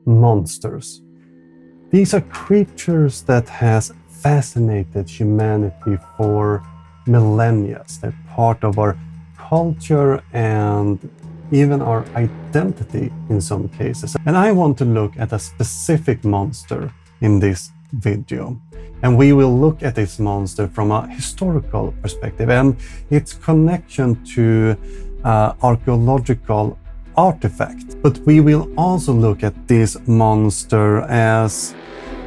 monsters. These are creatures that has fascinated humanity for millennia. They're part of our culture and even our identity in some cases. And I want to look at a specific monster in this video. And we will look at this monster from a historical perspective and its connection to archaeological artifact. But we will also look at this monster as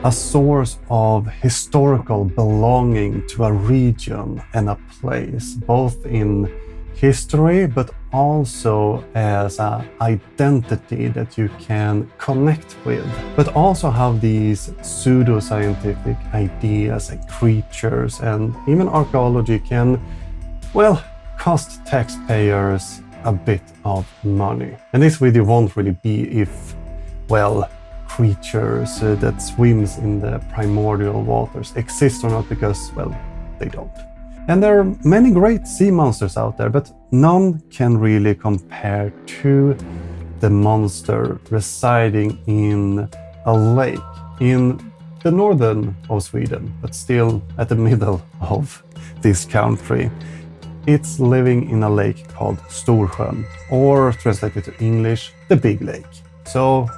a source of historical belonging to a region and a place, both in history, but also as an identity that you can connect with. But also how these pseudoscientific ideas and creatures and even archaeology can, well, cost taxpayers a bit of money. And this video won't really be if, well, creatures that swims in the primordial waters exist or not, because, well, they don't. And there are many great sea monsters out there, but none can really compare to the monster residing in a lake in the northern of Sweden, but still at the middle of this country. It's living in a lake called Storsjön, or translated to English, the Big Lake. So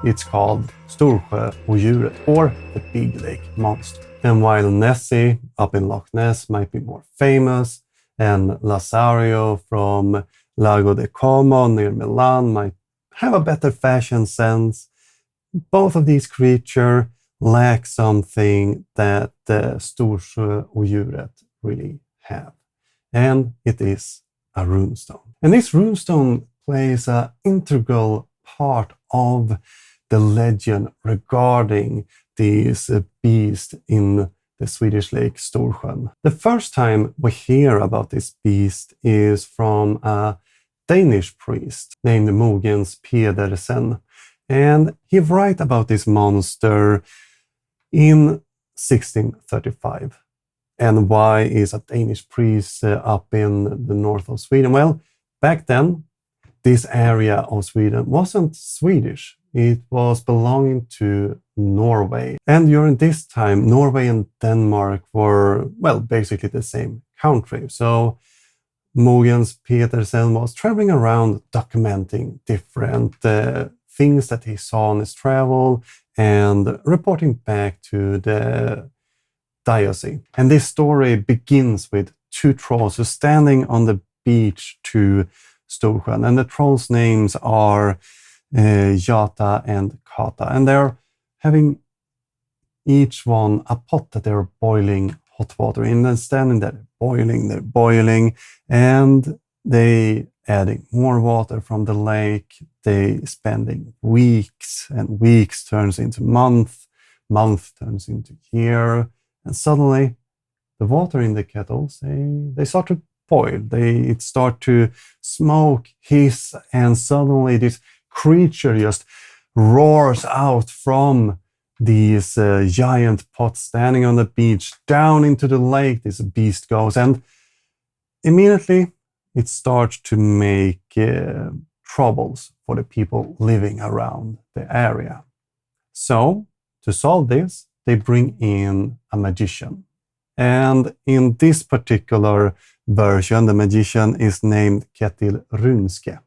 it's called Storsjöodjuret, or the Big Lake Monster. And while Nessie up in Loch Ness might be more famous, and Lazario from Lago de Como near Milan might have a better fashion sense, both of these creatures lack something that the Storsjöodjuret really have. And it is a runestone. And this runestone plays an integral part of the legend regarding this beast in the Swedish lake Storsjön. The first time we hear about this beast is from a Danish priest named Mogens Pedersen. And he writes about this monster in 1635. And why is a Danish priest up in the north of Sweden? Well, back then, this area of Sweden wasn't Swedish. It was belonging to Norway. And during this time, Norway and Denmark were, well, basically the same country. So Mogens Pedersen was traveling around documenting different things that he saw on his travel and reporting back to the diocese. And this story begins with two trolls who are standing on the beach to Storsjön. And the trolls' names are Jata and Kata, and they're having each one a pot that they're boiling hot water in, and standing there they're boiling, and they adding more water from the lake. They spending weeks, and weeks turns into month turns into year, and suddenly the water in the kettles they start to boil. It start to smoke, hiss, and suddenly this creature just roars out from these giant pots standing on the beach down into the lake. This beast goes, and immediately it starts to make troubles for the people living around the area. So to solve this, they bring in a magician. And in this particular version, the magician is named Ketil Runske.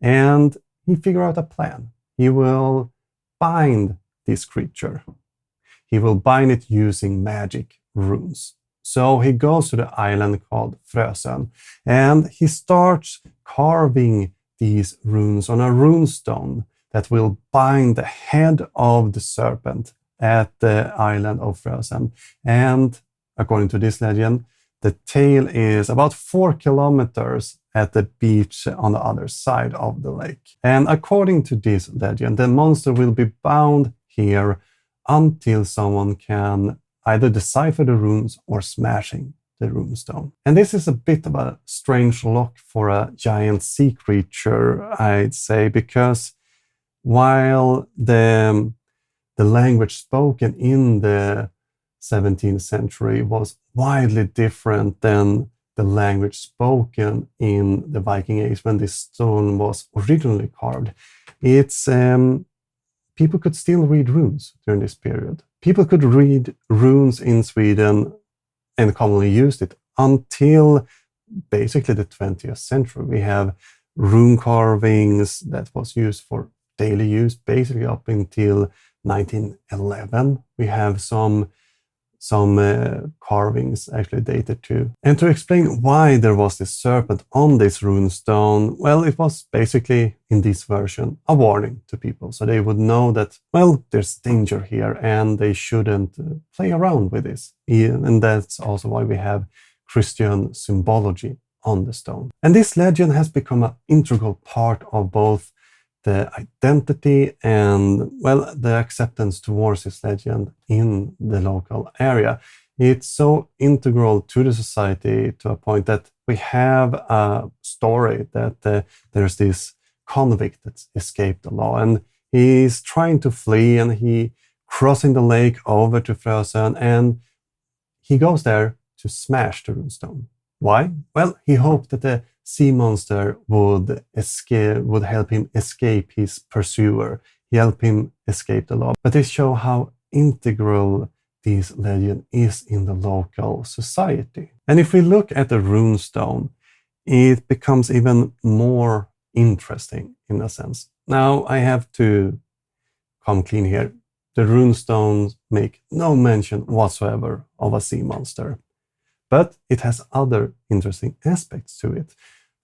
And he figures out a plan. He will bind this creature. He will bind it using magic runes. So he goes to the island called Frösön, and he starts carving these runes on a runestone that will bind the head of the serpent at the island of Frösön. And according to this legend, the tail is about 4 kilometers at the beach on the other side of the lake. And according to this legend, the monster will be bound here until someone can either decipher the runes or smashing the runestone. And this is a bit of a strange look for a giant sea creature, I'd say, because while the language spoken in the 17th century was widely different than the language spoken in the Viking Age when this stone was originally carved, it's people could still read runes during this period. People could read runes in Sweden and commonly used it until basically the 20th century. We have rune carvings that was used for daily use, basically up until 1911. We have some carvings actually dated to. And to explain why there was this serpent on this runestone, well, it was basically, in this version, a warning to people. So they would know that, well, there's danger here and they shouldn't play around with this. And that's also why we have Christian symbology on the stone. And this legend has become an integral part of both the identity and, well, the acceptance towards this legend in the local area. It's so integral to the society to a point that we have a story that there's this convict that escaped the law and he's trying to flee and he crossing the lake over to Frösön and he goes there to smash the runestone. Why? Well, he hoped that the sea monster would help him escape his pursuer, help him escape the law. But this shows how integral this legend is in the local society. And if we look at the runestone, it becomes even more interesting in a sense. Now I have to come clean here. The runestones make no mention whatsoever of a sea monster. But it has other interesting aspects to it.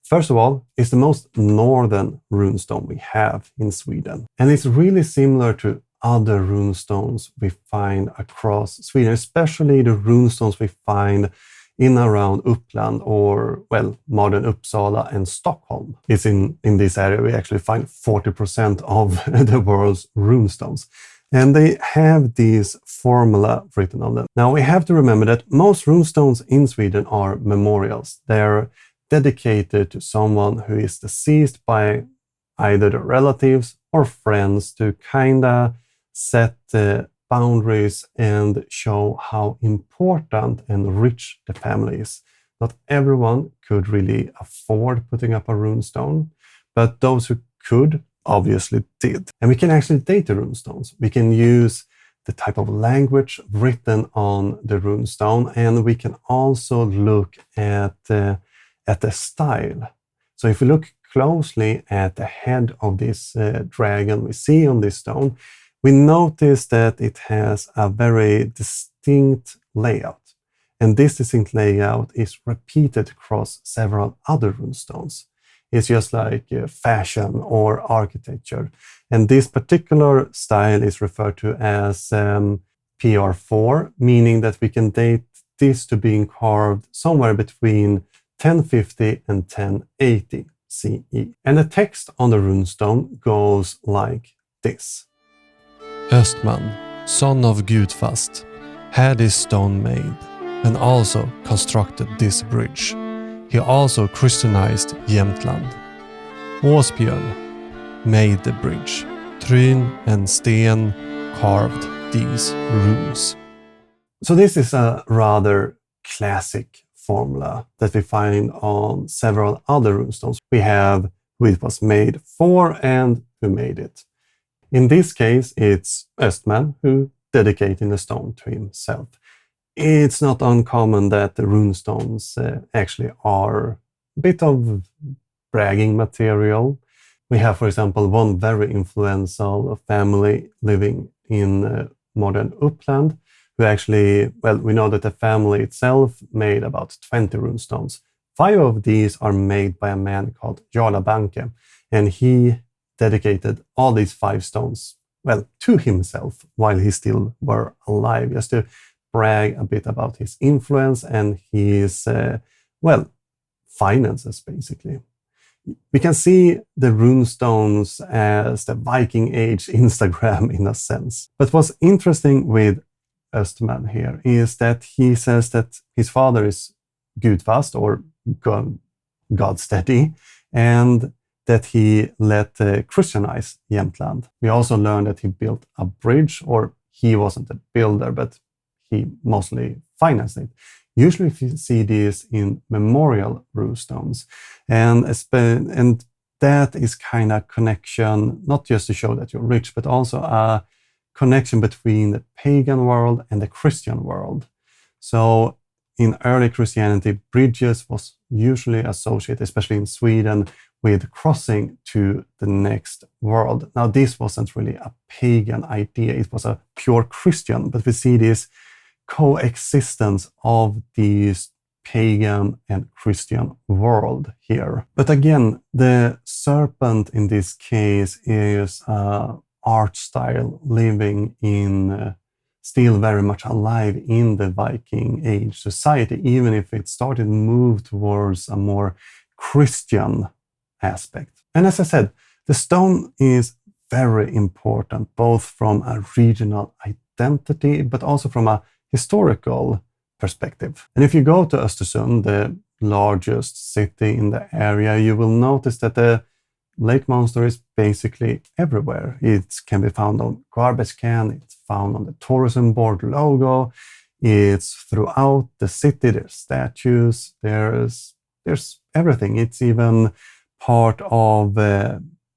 First of all, it's the most northern runestone we have in Sweden. And it's really similar to other runestones we find across Sweden, especially the runestones we find in around Uppland or, well, modern Uppsala and Stockholm. It's in this area we actually find 40% of the world's runestones. And they have this formula written on them. Now we have to remember that most runestones in Sweden are memorials. They're dedicated to someone who is deceased by either the relatives or friends to kinda set the boundaries and show how important and rich the family is. Not everyone could really afford putting up a runestone, but those who could obviously did. And we can actually date the runestones. We can use the type of language written on the runestone, and we can also look at the style. So if we look closely at the head of this dragon we see on this stone, we notice that it has a very distinct layout. And this distinct layout is repeated across several other runestones. It's just like fashion or architecture. And this particular style is referred to as PR4, meaning that we can date this to being carved somewhere between 1050 and 1080 CE. And the text on the runestone goes like this. Östman, son of Gudfast, had this stone made and also constructed this bridge. He also Christianized Jämtland. Åsbjörn made the bridge. Tryn and Sten carved these runes. So this is a rather classic formula that we find on several other runestones. We have who it was made for and who made it. In this case, it's Östman who dedicated the stone to himself. It's not uncommon that the runestones actually are a bit of bragging material. We have, for example, one very influential family living in modern Uppland, who actually, well, we know that the family itself made about 20 runestones. 5 of these are made by a man called Jarla Banke, and he dedicated all these 5 stones, well, to himself while he still were alive, just to brag a bit about his influence and his, finances, basically. We can see the runestones as the Viking Age Instagram in a sense. But what's interesting with Östman here is that he says that his father is Gudfast or Godsteady, and that he let Christianize Jämtland. We also learned that he built a bridge, or he wasn't a builder, but he mostly financed it. Usually we see this in memorial runestones. And that is kind of connection, not just to show that you're rich, but also a connection between the pagan world and the Christian world. So in early Christianity, bridges was usually associated, especially in Sweden, with crossing to the next world. Now, this wasn't really a pagan idea, it was a pure Christian, but we see this coexistence of these pagan and Christian world here. But again, the serpent in this case is art style living in still very much alive in the Viking Age society, even if it started to move towards a more Christian aspect. And as I said, the stone is very important, both from a regional identity, but also from a historical perspective. And if you go to Storsjön, the largest city in the area, you will notice that the lake monster is basically everywhere. It can be found on garbage can, it's found on the tourism board logo, it's throughout the city, there's statues, there's everything. It's even part of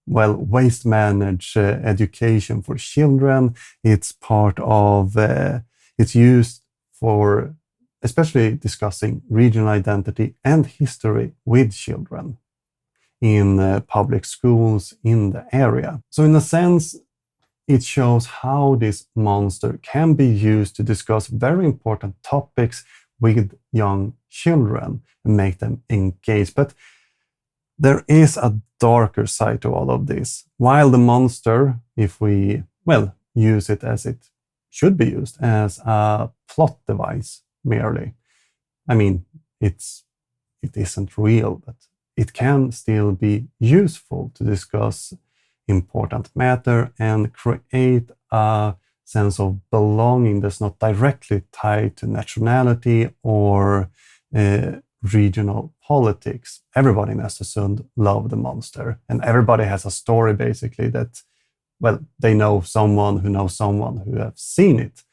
waste managed education for children. It's part of, it's used for especially discussing regional identity and history with children in public schools in the area. So in a sense, it shows how this monster can be used to discuss very important topics with young children and make them engage. But there is a darker side to all of this. While the monster, if we, use it as it should be used, as a plot device merely. I mean, it isn't real, but it can still be useful to discuss important matter and create a sense of belonging that's not directly tied to nationality or regional politics. Everybody in Östersund love the monster, and everybody has a story basically that, they know someone who have seen it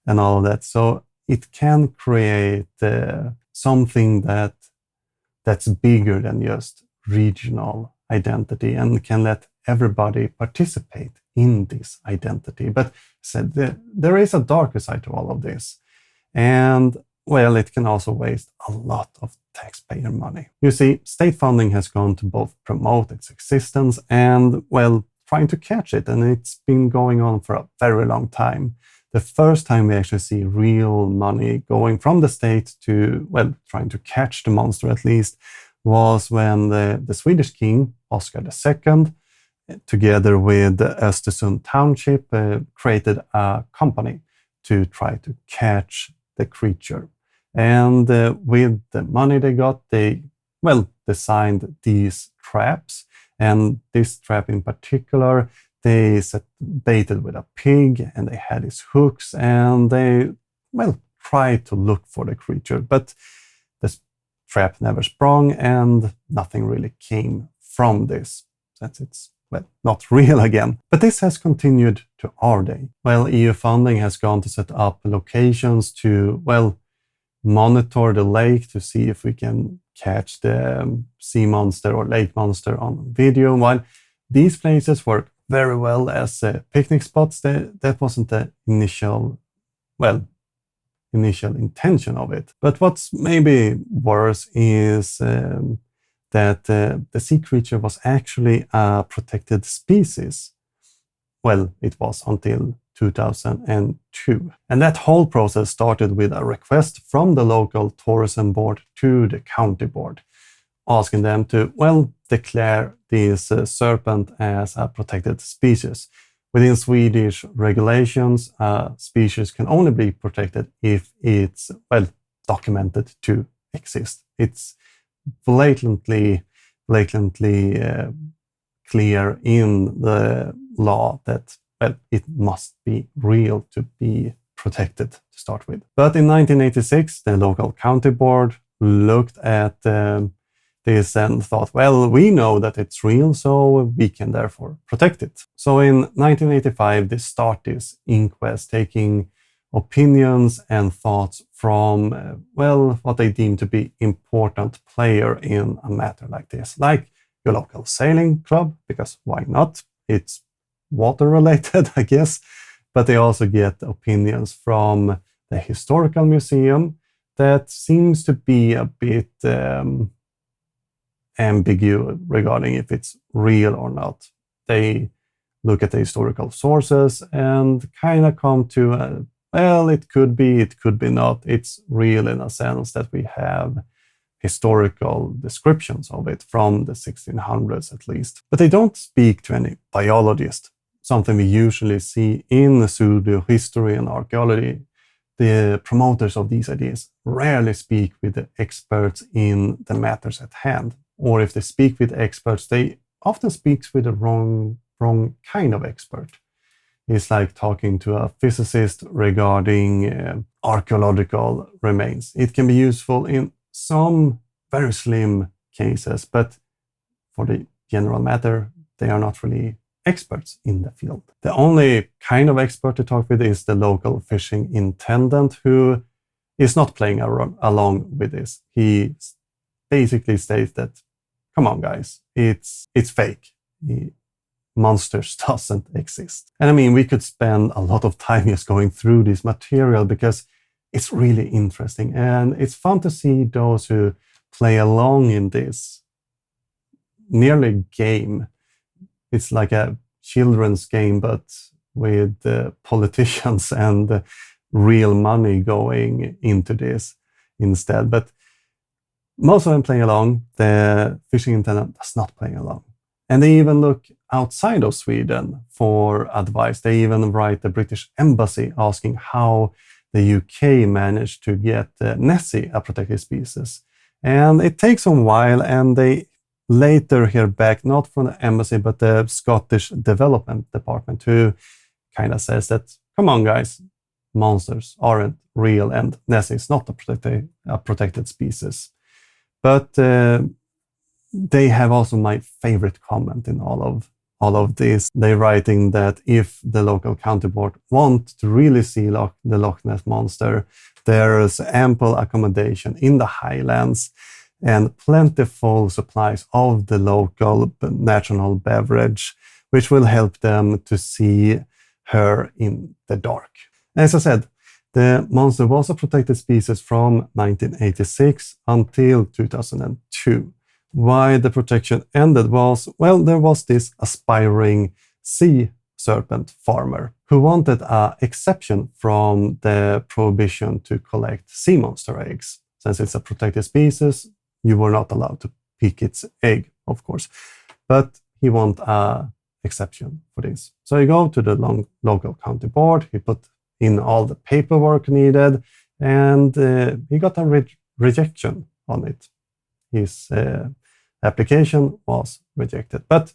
and all of that. So it can create something that's bigger than just regional identity and can let everybody participate in this identity. But said there is a darker side to all of this. And it can also waste a lot of taxpayer money. You see, state funding has gone to both promote its existence and, trying to catch it. And it's been going on for a very long time. The first time we actually see real money going from the state to, trying to catch the monster at least, was when the Swedish king, Oscar II, together with the Östersund township, created a company to try to catch the creature. And with the money they got, they, designed these traps. And this trap in particular, they baited with a pig and they had his hooks and they, tried to look for the creature. But this trap never sprung and nothing really came from this. Since it's, not real again. But this has continued to our day. EU funding has gone to set up locations to, monitor the lake to see if we can catch the sea monster or lake monster on video. While these places work very well as picnic spots, that wasn't the initial intention of it. But what's maybe worse is that the sea creature was actually a protected species. It was until 2002. And that whole process started with a request from the local tourism board to the county board, asking them to, declare this serpent as a protected species. Within Swedish regulations, species can only be protected if it's, documented to exist. It's blatantly clear in the law that it must be real to be protected to start with. But in 1986, the local county board looked at this and thought, we know that it's real, so we can therefore protect it. So in 1985, they start this inquest, taking opinions and thoughts from, what they deem to be important player in a matter like this, like your local sailing club, because why not? It's water related, I guess. But they also get opinions from the historical museum that seems to be a bit ambiguous regarding if it's real or not. They look at the historical sources and kind of come to, well, it could be not. It's real in a sense that we have historical descriptions of it from the 1600s at least. But they don't speak to any biologist, something we usually see in pseudo history and archaeology. The promoters of these ideas rarely speak with the experts in the matters at hand. Or if they speak with experts, they often speak with the wrong kind of expert. It's like talking to a physicist regarding archaeological remains. It can be useful in some very slim cases, but for the general matter, they are not really experts in the field. The only kind of expert to talk with is the local fishing intendant, who is not playing along with this. He basically states that, come on guys, it's fake. Monsters doesn't exist. And I mean, we could spend a lot of time just going through this material because it's really interesting. And it's fun to see those who play along in this nearly game. It's like a children's game, but with politicians and real money going into this instead. But most of them play along. The fishing intendant does not play along. And they even look outside of Sweden for advice. They even write the British embassy asking how the UK managed to get Nessie, a protected species. And it takes a while, and they later hear back, not from the embassy, but the Scottish Development Department, who kind of says that, come on guys, monsters aren't real and Nessie is not a protected species. But they have also my favorite comment in all of this. They're writing that if the local county board want to really see the Loch Ness monster, there is ample accommodation in the highlands and plentiful supplies of the local natural beverage, which will help them to see her in the dark. As I said, the monster was a protected species from 1986 until 2002. Why the protection ended was, well, there was this aspiring sea serpent farmer who wanted an exception from the prohibition to collect sea monster eggs. Since it's a protected species, you were not allowed to pick its egg, of course. But he wanted an exception for this. So he go to the local county board, he put in all the paperwork needed, and he got a rejection on it. His application was rejected. But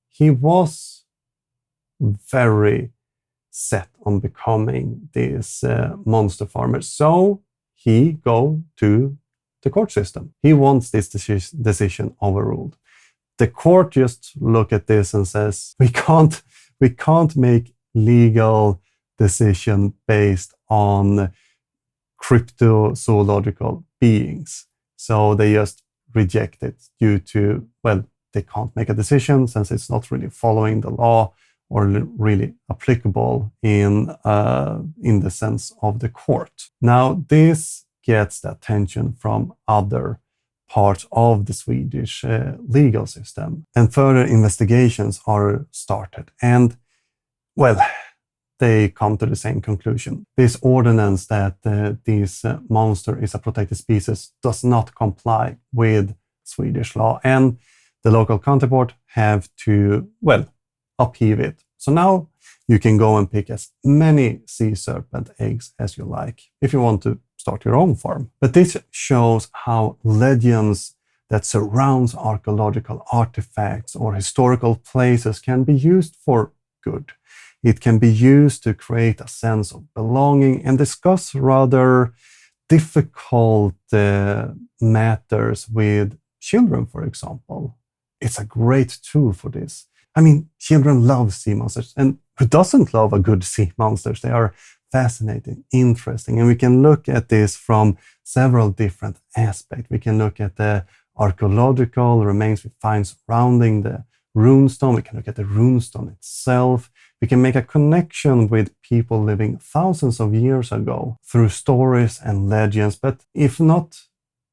he was very set on becoming this monster farmer. So he go to the court system. He wants this decision overruled. The court just look at this and says, we can't make legal decision based on cryptozoological beings. So they just reject it due to, well, they can't make a decision since it's not really following the law or really applicable in the sense of the court. Now, this gets the attention from other parts of the Swedish legal system, and further investigations are started. And, well, they come to the same conclusion. This ordinance that this monster is a protected species does not comply with Swedish law, and the local county board have to, well, upheave it. So now you can go and pick as many sea serpent eggs as you like if you want to start your own farm. But this shows how legends that surrounds archaeological artifacts or historical places can be used for good. It can be used to create a sense of belonging and discuss rather difficult matters with children, for example. It's a great tool for this. I mean, children love sea monsters, and who doesn't love a good sea monsters? They are fascinating, interesting, and we can look at this from several different aspects. We can look at the archaeological remains we find surrounding the runestone. We can look at the runestone itself. We can make a connection with people living thousands of years ago through stories and legends. But if not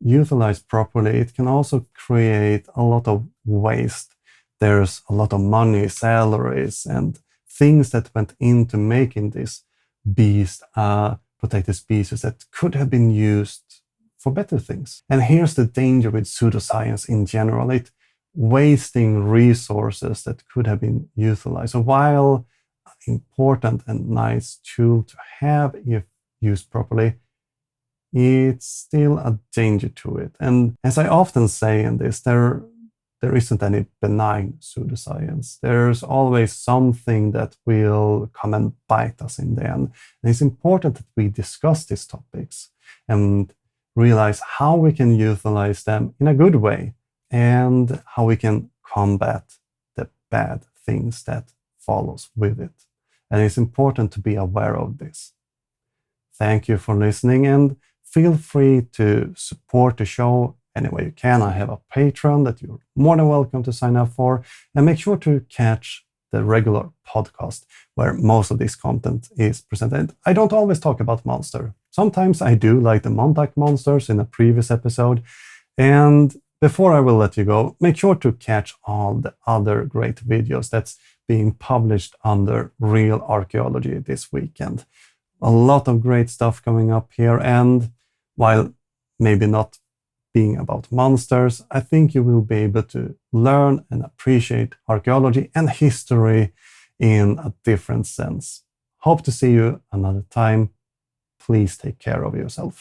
utilized properly, it can also create a lot of waste. There's a lot of money, salaries, and things that went into making this beast a protected species that could have been used for better things. And here's the danger with pseudoscience in general. It wasting resources that could have been utilized. So while important and nice tool to have if used properly, it's still a danger to it. And as I often say in this, there isn't any benign pseudoscience. There's always something that will come and bite us in the end. And it's important that we discuss these topics and realize how we can utilize them in a good way and how we can combat the bad things that follows with it. And it's important to be aware of this. Thank you for listening, and feel free to support the show any way you can. I have a Patreon that you're more than welcome to sign up for, and make sure to catch the regular podcast where most of this content is presented. I don't always talk about monster. Sometimes I do, like the Montauk monsters in a previous episode. And before I will let you go, make sure to catch all the other great videos that's being published under Real Archaeology this weekend. A lot of great stuff coming up here, and while maybe not being about monsters, I think you will be able to learn and appreciate archaeology and history in a different sense. Hope to see you another time. Please take care of yourself.